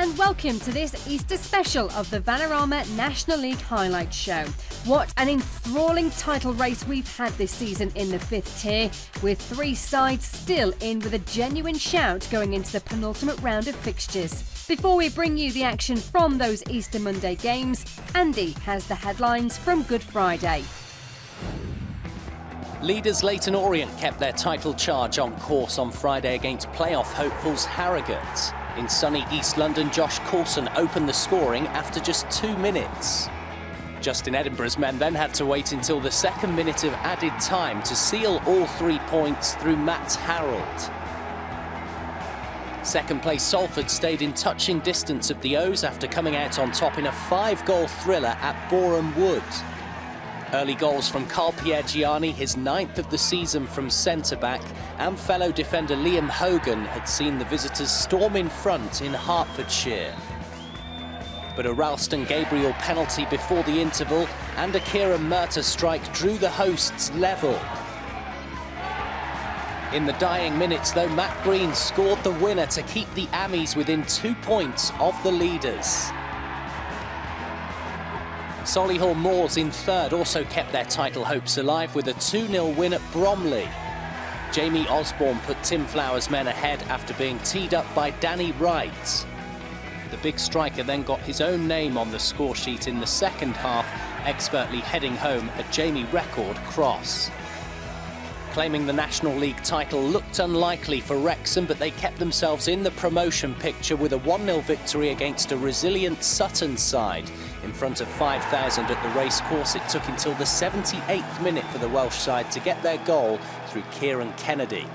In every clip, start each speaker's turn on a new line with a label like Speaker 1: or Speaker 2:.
Speaker 1: and welcome to this Easter special of the Vanarama National League Highlights Show. What an enthralling title race we've had this season in the 5th tier, with 3 sides still in with a genuine shout going into the penultimate round of fixtures. Before we bring you the action from those Easter Monday games, Andy has the headlines from Good Friday.
Speaker 2: Leaders Leyton Orient kept their title charge on course on Friday against playoff hopefuls HARROGATE. In sunny East London, Josh Coulson opened the scoring after just 2 minutes. Justin Edinburgh's men then had to wait until the 2nd minute of added time to seal all 3 points through Matt Harold. Second place Salford stayed in touching distance of the O's after coming out on top in a 5-goal thriller at Boreham Wood. Early goals from Carl-Pierre Gianni, his 9th of the season from centre-back, and fellow defender Liam Hogan had seen the visitors storm in front in Hertfordshire. But a Ralston Gabriel penalty before the interval and a Kieran Murtagh strike drew the hosts level. In the dying minutes, though, Matt Green scored the winner to keep the Ammies within 2 points of the leaders. Solihull Moors in 3rd also kept their title hopes alive with a 2-0 win at Bromley. Jamie Osborne put Tim Flower's men ahead after being teed up by Danny Wright. The big striker then got his own name on the score sheet in the second half, expertly heading home a Jamie record cross. Claiming the National League title looked unlikely for Wrexham, but they kept themselves in the promotion picture with a 1-0 victory against a resilient Sutton side. In front of 5,000 at the racecourse, it took until the 78th minute for the Welsh side to get their goal through Kieran Kennedy.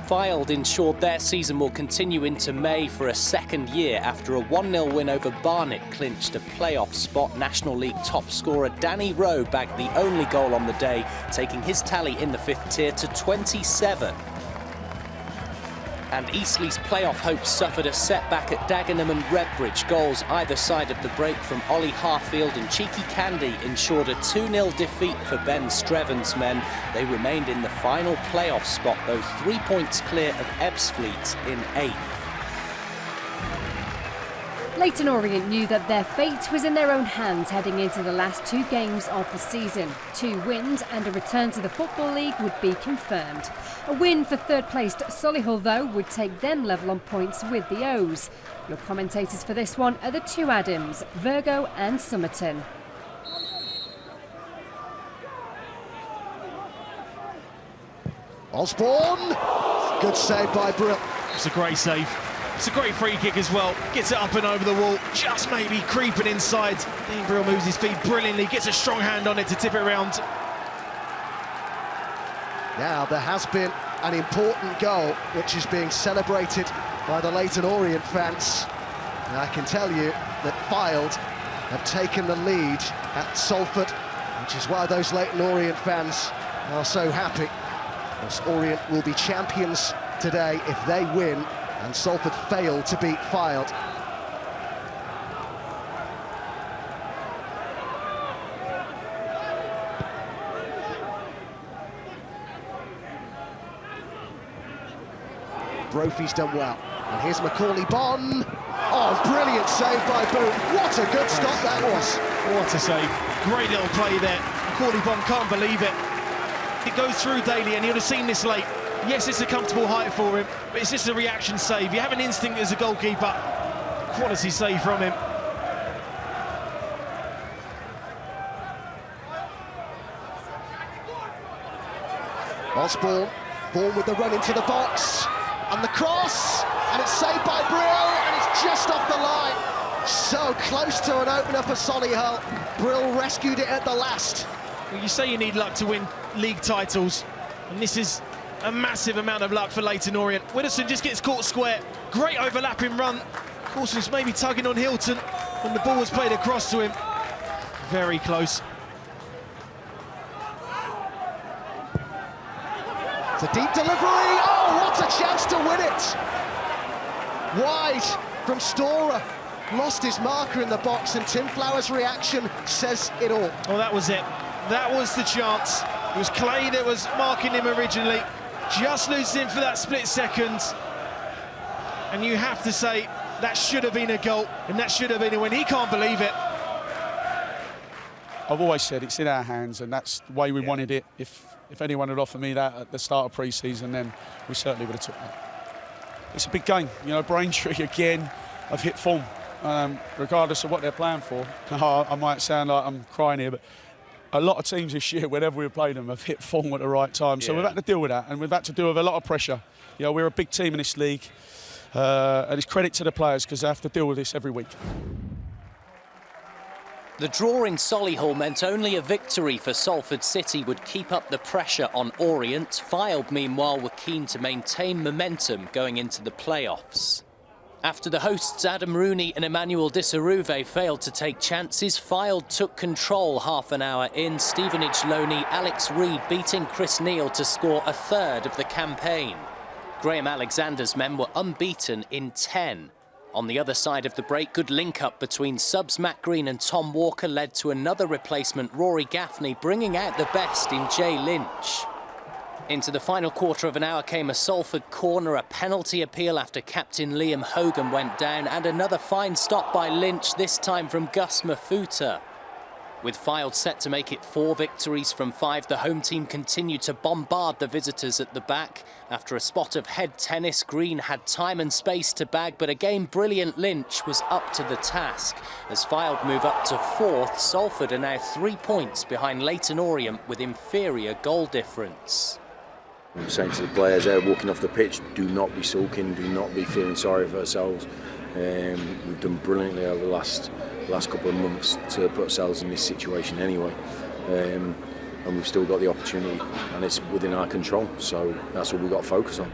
Speaker 2: Fylde ensured their season will continue into May for a 2nd year after a 1-0 win over Barnet clinched a playoff spot. National League top scorer Danny Rowe bagged the only goal on the day, taking his tally in the 5th tier to 27. And Eastleigh's playoff hopes suffered a setback at Dagenham and Redbridge. Goals either side of the break from Ollie Harfield and Cheeky Candy ensured a 2-0 defeat for Ben Streven's men. They remained in the final playoff spot, though 3 points clear of Ebbsfleet in 8th.
Speaker 1: Leyton Orient knew that their fate was in their own hands heading into the last 2 games of the season. 2 wins and a return to the Football League would be confirmed. A win for 3rd-placed Solihull, though, would take them level on points with the O's. Your commentators for this one are the 2 Adams, Virgo and Somerton.
Speaker 3: Osborne, good save by Brill.
Speaker 4: It's a great save. It's a great free kick as well. Gets it up and over the wall, just maybe creeping inside. Dean Brill moves his feet brilliantly, gets a strong hand on it to tip it around.
Speaker 3: Now there has been an important goal which is being celebrated by the Leyton Orient fans. And I can tell you that Fylde have taken the lead at Salford, which is why those Leyton Orient fans are so happy. Because Orient will be champions today if they win and Salford failed to beat Fylde. Brophy's done well. And here's Macaulay Bonne. Oh, brilliant save by Boot. What a good stop that was.
Speaker 4: What a save. Great little play there. Macaulay Bonne can't believe it. It goes through Daly and he would have seen this late. Yes, it's a comfortable height for him, but it's just a reaction save. You have an instinct as a goalkeeper. Quality save from him.
Speaker 3: Osborne, Vaughan with the run into the box, and the cross, and it's saved by Brill, and it's just off the line. So close to an opener for Solihull. Brill rescued it at the last.
Speaker 4: Well, you say you need luck to win league titles, and this is a massive amount of luck for Leyton Orient. Widdowson just gets caught square. Great overlapping run. Coulson's maybe tugging on Hilton when the ball was played across to him. Very close.
Speaker 3: It's a deep delivery. Oh, what a chance to win it. Wide from Storer. Lost his marker in the box, and Tim Flower's reaction says it all.
Speaker 4: Oh, that was it. That was the chance. It was Clay that was marking him originally. Just loses him for that split second. And you have to say, That should have been a goal, and that should have been a win. He can't believe it.
Speaker 5: I've always said it's in our hands, and that's the way we wanted it. If anyone had offered me that at the start of pre-season, then we certainly would have took that. It's a big game, you know. Braintree again have hit form, regardless of what they're playing for. I might sound like I'm crying here, but a lot of teams this year, whenever we've played them, have hit form at the right time. So we've had to deal with that, and we've had to deal with a lot of pressure. You know, we're a big team in this league, and it's credit to the players because they have to deal with this every week.
Speaker 2: The draw in Solihull meant only a victory for Salford City would keep up the pressure on Orient. Fylde, meanwhile, were keen to maintain momentum going into the playoffs. After the hosts Adam Rooney and Emmanuel Dissarouve failed to take chances, Fylde took control half an hour in. Stevenage loanee Alex Reid beating Chris Neal to score a third of the campaign. Graham Alexander's men were unbeaten in 10. On the other side of the break, good link-up between subs Matt Green and Tom Walker led to another replacement, Rory Gaffney, bringing out the best in Jay Lynch. Into the final quarter of an hour came a Salford corner, a penalty appeal after captain Liam Hogan went down, and another fine stop by Lynch, this time from Gus Mafuta. With Fylde set to make it 4 victories from 5, the home team continued to bombard the visitors at the back. After a spot of head tennis, Green had time and space to bag, but again brilliant Lynch was up to the task. As Fylde move up to 4th, Salford are now 3 points behind Leyton Orient with inferior goal difference.
Speaker 6: I'm saying to the players out walking off the pitch, do not be sulking, do not be feeling sorry for ourselves. We've done brilliantly over the last couple of months to put ourselves in this situation anyway, and we've still got the opportunity, and it's within our control, so that's what we've got to focus on.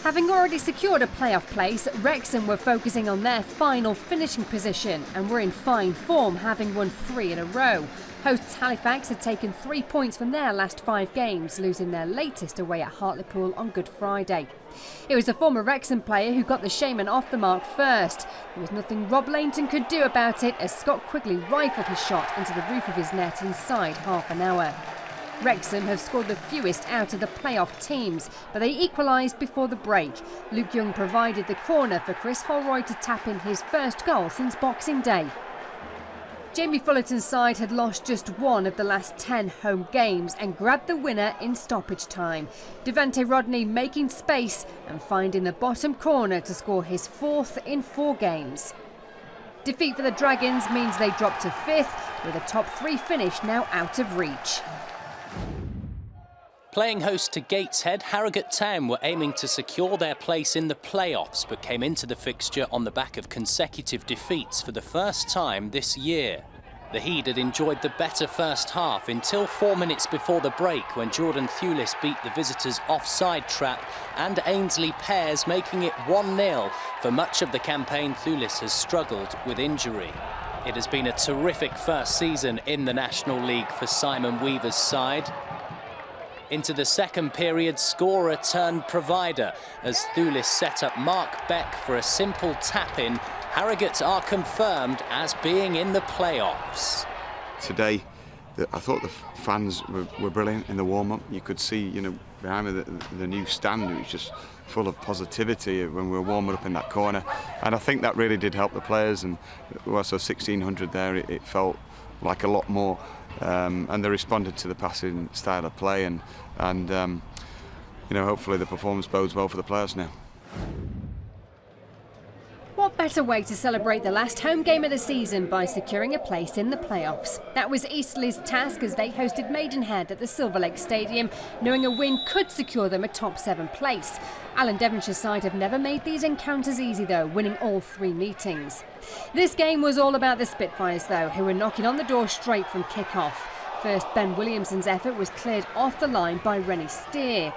Speaker 1: Having already secured a playoff place, Wrexham were focusing on their final finishing position and were in fine form, having won 3 in a row. Hosts Halifax had taken 3 points from their last 5 games, losing their latest away at Hartlepool on Good Friday. It was a former Wrexham player who got the Shaman off the mark first. There was nothing Rob Lainton could do about it as Scott Quigley rifled his shot into the roof of his net inside half an hour. Wrexham have scored the fewest out of the playoff teams, but they equalised before the break. Luke Young provided the corner for Chris Holroyd to tap in his first goal since Boxing Day. Jamie Fullerton's side had lost just 1 of the last 10 home games and grabbed the winner in stoppage time. Devante Rodney making space and finding the bottom corner to score his 4th in 4 games. Defeat for the Dragons means they drop to 5th, with a top 3 finish now out of reach.
Speaker 2: Playing host to Gateshead, Harrogate Town were aiming to secure their place in the playoffs, but came into the fixture on the back of consecutive defeats for the first time this year. The Heed had enjoyed the better first half until 4 minutes before the break, when Jordan Thewlis beat the visitors' offside trap and Ainsley Pears, making it 1-0. For much of the campaign, Thewlis has struggled with injury. It has been a terrific first season in the National League for Simon Weaver's side. Into the second period, scorer turned provider as Thewlis set up Mark Beck for a simple tap-in. Harrogate are confirmed as being in the playoffs.
Speaker 7: Today, I thought the fans were brilliant in the warm-up. You could see, you know, behind me the new stand. It was just full of positivity when we were warming up in that corner, and I think that really did help the players. And well, so 1,600 there, it felt like a lot more. And they responded to the passing style of play, and you know, hopefully the performance bodes well for the players now.
Speaker 1: What better way to celebrate the last home game of the season by securing a place in the playoffs? That was Eastleigh's task as they hosted Maidenhead at the Silver Lake Stadium, knowing a win could secure them a top 7 place. Alan Devonshire's side have never made these encounters easy though, winning all 3 meetings. This game was all about the Spitfires though, who were knocking on the door straight from kick-off. First, Ben Williamson's effort was cleared off the line by Rennie Steer,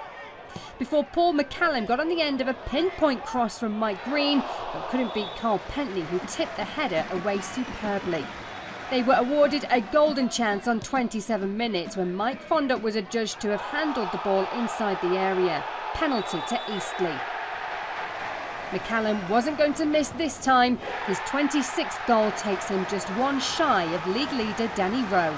Speaker 1: before Paul McCallum got on the end of a pinpoint cross from Mike Green, but couldn't beat Carl Pentley, who tipped the header away superbly. They were awarded a golden chance on 27 minutes when Mike Fonda was adjudged to have handled the ball inside the area. Penalty to Eastleigh. McCallum wasn't going to miss this time. His 26th goal takes him just 1 shy of league leader Danny Rowe.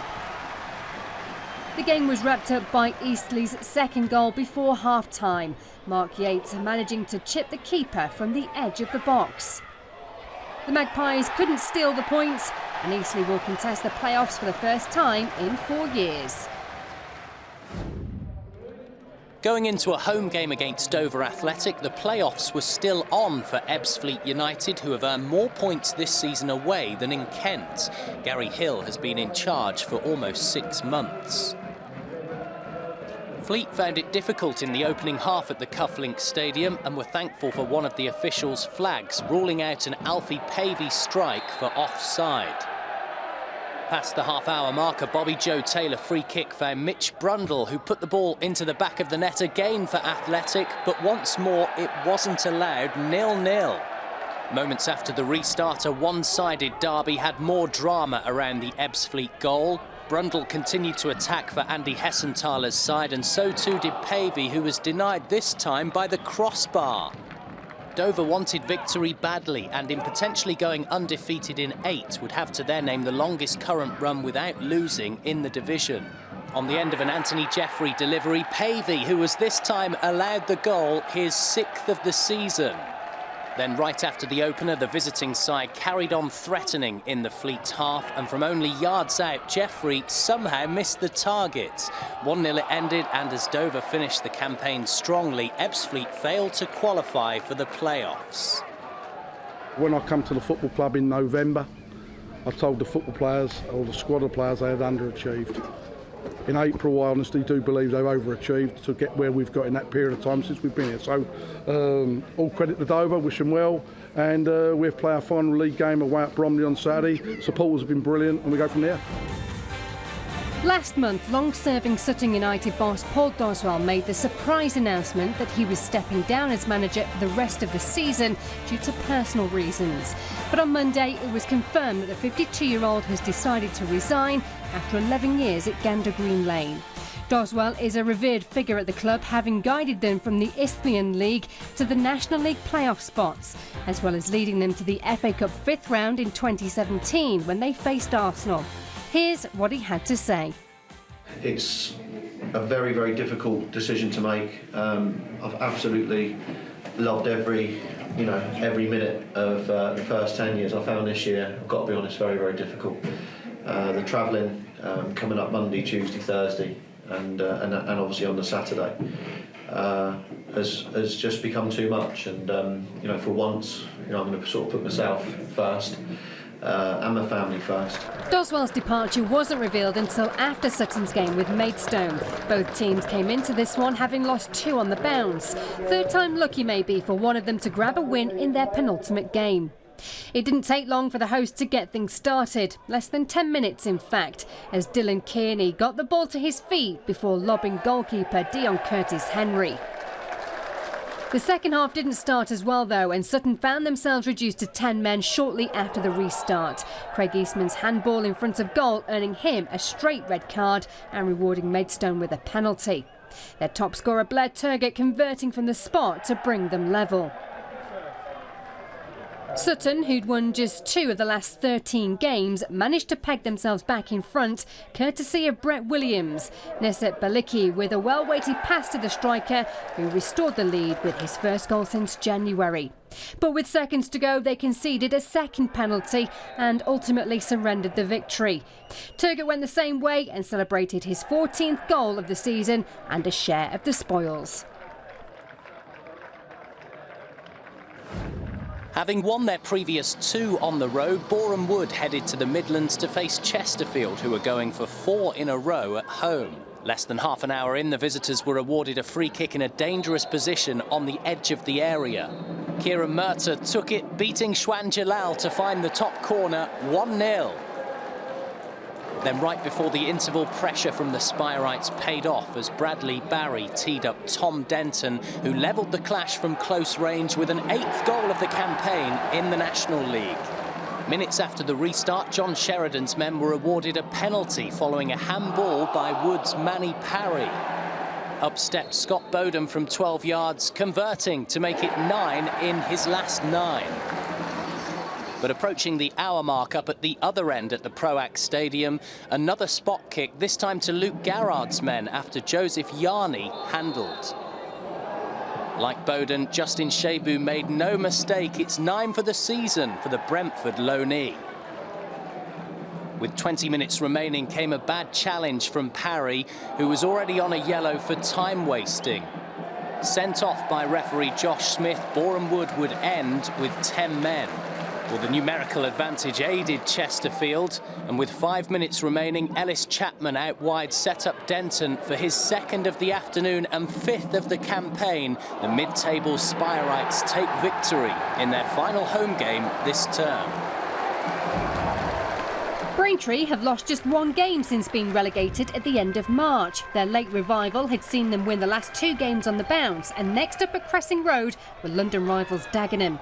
Speaker 1: The game was wrapped up by Eastleigh's second goal before half-time. Mark Yates managing to chip the keeper from the edge of the box. The Magpies couldn't steal the points, and Eastleigh will contest the playoffs for the first time in 4 years.
Speaker 2: Going into a home game against Dover Athletic, the playoffs were still on for Ebbsfleet United, who have earned more points this season away than in Kent. Gary Hill has been in charge for almost 6 months. Fleet found it difficult in the opening half at the Cufflink Stadium and were thankful for one of the officials' flags ruling out an Alfie Pavey strike for offside. Past the half-hour marker, Bobby Joe Taylor free kick found Mitch Brundle, who put the ball into the back of the net again for Athletic, but once more it wasn't allowed, 0-0. Moments after the restart, a one-sided derby had more drama around the Ebbsfleet goal. Brundle continued to attack for Andy Hessenthaler's side, and so too did Pavey, who was denied this time by the crossbar. Dover wanted victory badly, and in potentially going undefeated in 8 would have to their name the longest current run without losing in the division. On the end of an Anthony Jeffrey delivery, Pavey, who was this time allowed the goal, his 6th of the season. Then right after the opener, the visiting side carried on threatening in the Fleet half, and from only yards out, Jeffrey somehow missed the target. 1-0 it ended, and as Dover finished the campaign strongly, Ebbsfleet failed to qualify for the playoffs.
Speaker 8: When I come to the football club in November, I told the football players, or the squad of players, they had underachieved. In April, I honestly do believe they've overachieved to get where we've got in that period of time since we've been here. So, all credit to Dover, wish them well, and we'll play our final league game away at Bromley on Saturday. Supporters have been brilliant, and we go from there.
Speaker 1: Last month, long-serving Sutton United boss Paul Doswell made the surprise announcement that he was stepping down as manager for the rest of the season due to personal reasons. But on Monday, it was confirmed that the 52-year-old has decided to resign after 11 years at Gander Green Lane. Doswell is a revered figure at the club, having guided them from the Isthmian League to the National League playoff spots, as well as leading them to the FA Cup 5th round in 2017 when they faced Arsenal. Here's what he had to say.
Speaker 9: It's a very, very difficult decision to make. I've absolutely loved every minute of the first 10 years. I found this year, I've got to be honest, very, very difficult. The travelling coming up Monday, Tuesday, Thursday, and obviously on the Saturday has just become too much. And for once, I'm going to sort of put myself first. And my family first.
Speaker 1: Doswell's departure wasn't revealed until after Sutton's game with Maidstone. Both teams came into this one having lost 2 on the bounce. Third time lucky maybe for one of them to grab a win in their penultimate game. It didn't take long for the hosts to get things started, less than 10 minutes in fact, as Dylan Kearney got the ball to his feet before lobbing goalkeeper Dion Curtis-Henry. The second half didn't start as well though, and Sutton found themselves reduced to 10 men shortly after the restart. Craig Eastman's handball in front of goal earning him a straight red card and rewarding Maidstone with a penalty. Their top scorer Blair Turgott converting from the spot to bring them level. Sutton, who'd won just 2 of the last 13 games, managed to peg themselves back in front, courtesy of Brett Williams. Neset Balicki with a well-weighted pass to the striker, who restored the lead with his first goal since January. But with seconds to go, they conceded a second penalty and ultimately surrendered the victory. Turgott went the same way and celebrated his 14th goal of the season and a share of the spoils.
Speaker 2: Having won their previous 2 on the road, Boreham Wood headed to the Midlands to face Chesterfield, who are going for 4 in a row at home. Less than half an hour in, the visitors were awarded a free kick in a dangerous position on the edge of the area. Kieran Murtagh took it, beating Shwan Jalal to find the top corner, 1-0. Then right before the interval, pressure from the Spirites paid off as Bradley Barry teed up Tom Denton, who levelled the clash from close range with an 8th goal of the campaign in the National League. Minutes after the restart, John Sheridan's men were awarded a penalty following a handball by Wood's Manny Parry. Up stepped Scott Bowden from 12 yards, converting to make it 9 in his last 9. But approaching the hour mark up at the other end at the Proax Stadium, another spot kick, this time to Luke Garrard's men after Joseph Yarney handled. Like Bowden, Justin Shebu made no mistake. It's 9 for the season for the Brentford loanee. With 20 minutes remaining came a bad challenge from Parry, who was already on a yellow for time wasting. Sent off by referee Josh Smith, Boreham Wood would end with 10 men. Well, the numerical advantage aided Chesterfield, and with 5 minutes remaining, Ellis Chapman out wide set up Denton for his second of the afternoon and 5th of the campaign. The mid-table Spireites take victory in their final home game this term.
Speaker 1: Braintree have lost just 1 game since being relegated at the end of March. Their late revival had seen them win the last 2 games on the bounce, and next up at Cressing Road were London rivals Dagenham.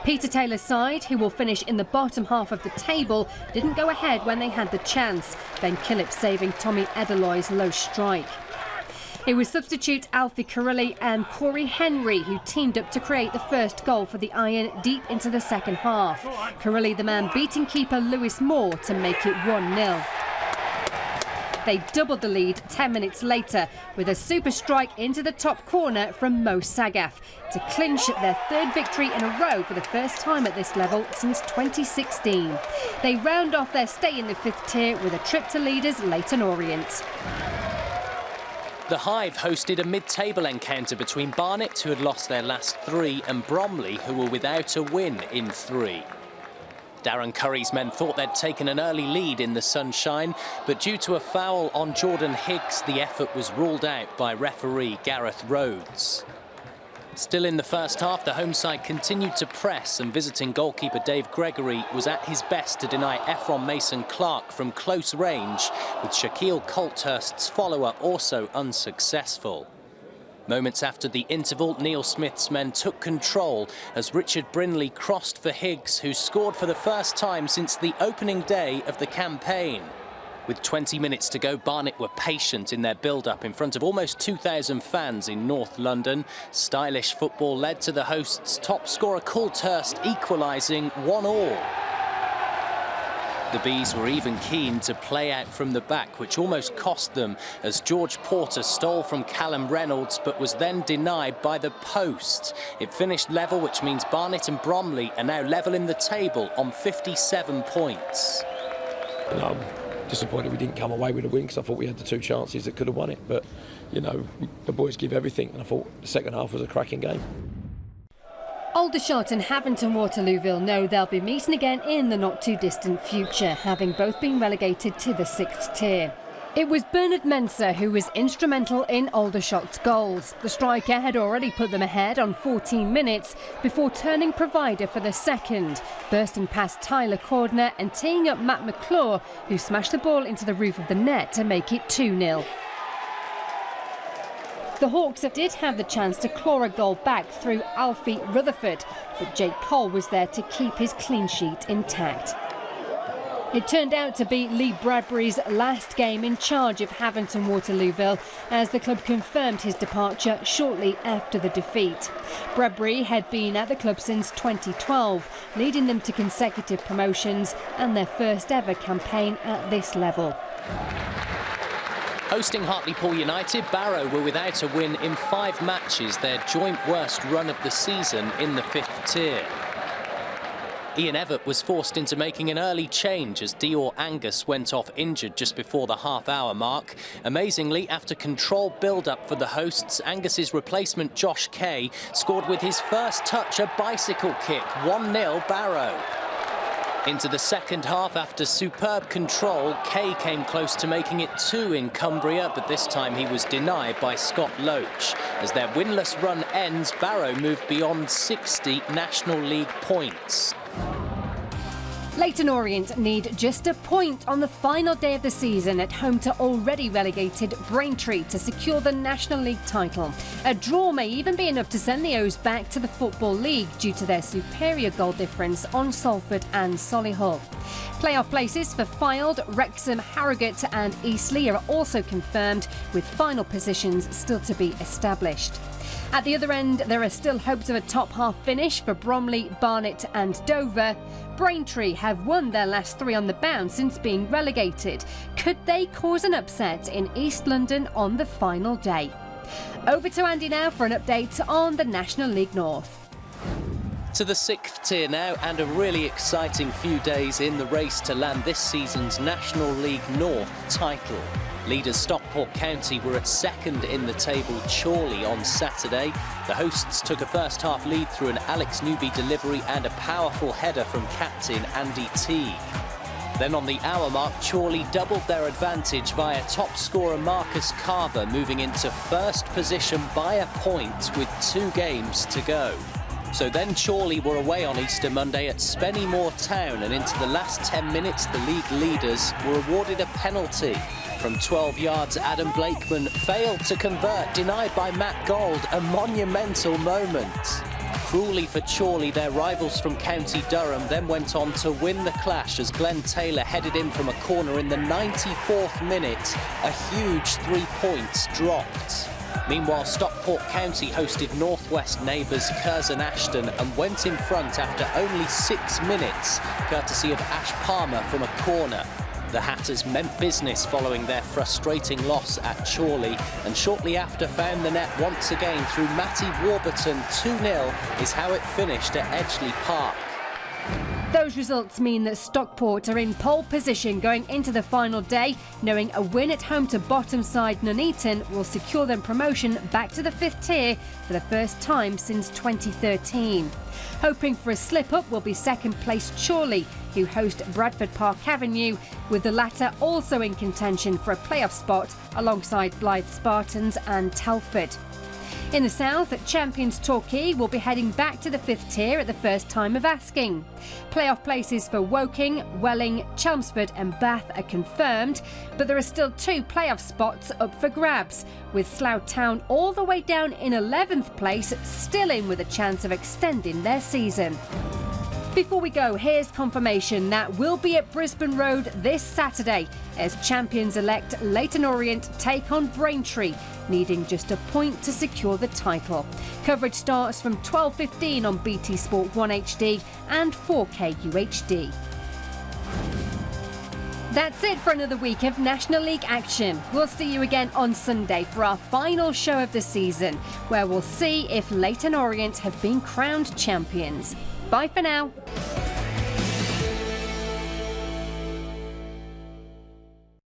Speaker 1: Peter Taylor's side, who will finish in the bottom half of the table, didn't go ahead when they had the chance. Ben Killip saving Tommy Edeloy's low strike. It was substitute Alfie Corelli and Corey Henry who teamed up to create the first goal for the Iron deep into the second half. Corelli, the man beating keeper Lewis Moore to make it 1-0. They doubled the lead 10 minutes later with a super strike into the top corner from Mo Sagaff to clinch their 3rd victory in a row for the first time at this level since 2016. They round off their stay in the 5th tier with a trip to leaders Leyton Orient.
Speaker 2: The Hive hosted a mid-table encounter between Barnet, who had lost their last 3, and Bromley, who were without a win in 3. Darren Curry's men thought they'd taken an early lead in the sunshine, but due to a foul on Jordan Higgs, the effort was ruled out by referee Gareth Rhodes. Still in the first half, the home side continued to press, and visiting goalkeeper Dave Gregory was at his best to deny Ephron Mason-Clark from close range, with Shaquille Colthurst's follow-up also unsuccessful. Moments after the interval, Neil Smith's men took control as Richard Brindley crossed for Higgs, who scored for the first time since the opening day of the campaign. With 20 minutes to go, Barnet were patient in their build-up in front of almost 2,000 fans in North London. Stylish football led to the hosts' top scorer Colthurst equalising 1-1. The Bees were even keen to play out from the back, which almost cost them as George Porter stole from Callum Reynolds but was then denied by the post. It finished level, which means Barnet and Bromley are now level in the table on 57 points.
Speaker 10: Disappointed we didn't come away with a win because I thought we had the 2 chances that could have won it, but you know, the boys give everything, and I thought the second half was a cracking game.
Speaker 1: Aldershot and HAVANT and Waterlooville know they'll be meeting again in the not too distant future, having both been relegated to the 6th tier. It was Bernard Mensah who was instrumental in Aldershot's goals. The striker had already put them ahead on 14 minutes before turning provider for the second, bursting past Tyler Cordner and teeing up Matt McClure, who smashed the ball into the roof of the net to make it 2-0. The Hawks did have the chance to claw a goal back through Alfie Rutherford, but Jake Cole was there to keep his clean sheet intact. It turned out to be Lee Bradbury's last game in charge of HAVANT and Waterlooville, as the club confirmed his departure shortly after the defeat. Bradbury had been at the club since 2012, leading them to consecutive promotions and their first ever campaign at this level.
Speaker 2: Hosting Hartlepool United, Barrow were without a win in 5 matches, their joint worst run of the season in the 5th tier. Ian Evatt was forced into making an early change as Dior Angus went off injured just before the half-hour mark. Amazingly, after controlled build-up for the hosts, Angus's replacement Josh Kay scored with his first touch a bicycle kick, 1-0 Barrow. Into the second half, after superb control, Kay came close to making it 2 in Cumbria, but this time he was denied by Scott Loach. As their winless run ends, Barrow moved beyond 60 National League points.
Speaker 1: Leyton Orient need just a point on the final day of the season at home to already relegated Braintree to secure the National League title. A draw may even be enough to send the O's back to the Football League due to their superior goal difference on Salford and Solihull. Playoff places for Fylde, Wrexham, Harrogate and Eastleigh are also confirmed, with final positions still to be established. At the other end, there are still hopes of a top-half finish for Bromley, Barnet and Dover. Braintree have won their last 3 on the bounce since being relegated. Could they cause an upset in East London on the final day? Over to Andy now for an update on the National League North.
Speaker 2: To the 6th tier now, and a really exciting few days in the race to land this season's National League North title. Leaders Stockport County were at 2nd in the table, CHORLEY, on Saturday. The hosts took a first-half lead through an Alex Newby delivery and a powerful header from captain Andy Teague. Then on the hour mark, CHORLEY doubled their advantage via top scorer Marcus Carver, moving into first position by a point with 2 games to go. So then CHORLEY were away on Easter Monday at Spennymoor Town, and into the last 10 minutes the league leaders were awarded a penalty. From 12 yards, Adam Blakeman failed to convert, denied by Matt Gold, a monumental moment. Cruelly for CHORLEY, their rivals from County Durham then went on to win the clash as Glenn Taylor headed in from a corner in the 94th minute. A huge 3 points dropped. Meanwhile, Stockport County hosted Northwest neighbours Curzon Ashton and went in front after only 6 minutes, courtesy of Ash Palmer from a corner. The Hatters meant business following their frustrating loss at CHORLEY, and shortly after found the net once again through Matty Warburton. 2-0 is how it finished at Edgeley Park.
Speaker 1: Those results mean that Stockport are in pole position going into the final day, knowing a win at home to bottom side Nuneaton will secure them promotion back to the 5th tier for the first time since 2013. Hoping for a slip-up will be second-placed CHORLEY, who host Bradford Park Avenue, with the latter also in contention for a playoff spot alongside Blythe Spartans and Telford. In the south, champions Torquay will be heading back to the 5th tier at the first time of asking. Playoff places for Woking, Welling, Chelmsford and Bath are confirmed, but there are still 2 playoff spots up for grabs, with Slough Town all the way down in 11th place, still in with a chance of extending their season. Before we go, here's confirmation that we'll be at Brisbane Road this Saturday as champions-elect Leyton Orient take on Braintree, needing just a point to secure the title. Coverage starts from 12:15 on BT Sport 1 HD and 4K UHD. That's it for another week of National League action. We'll see you again on Sunday for our final show of the season, where we'll see if Leyton Orient have been crowned champions. Bye for now.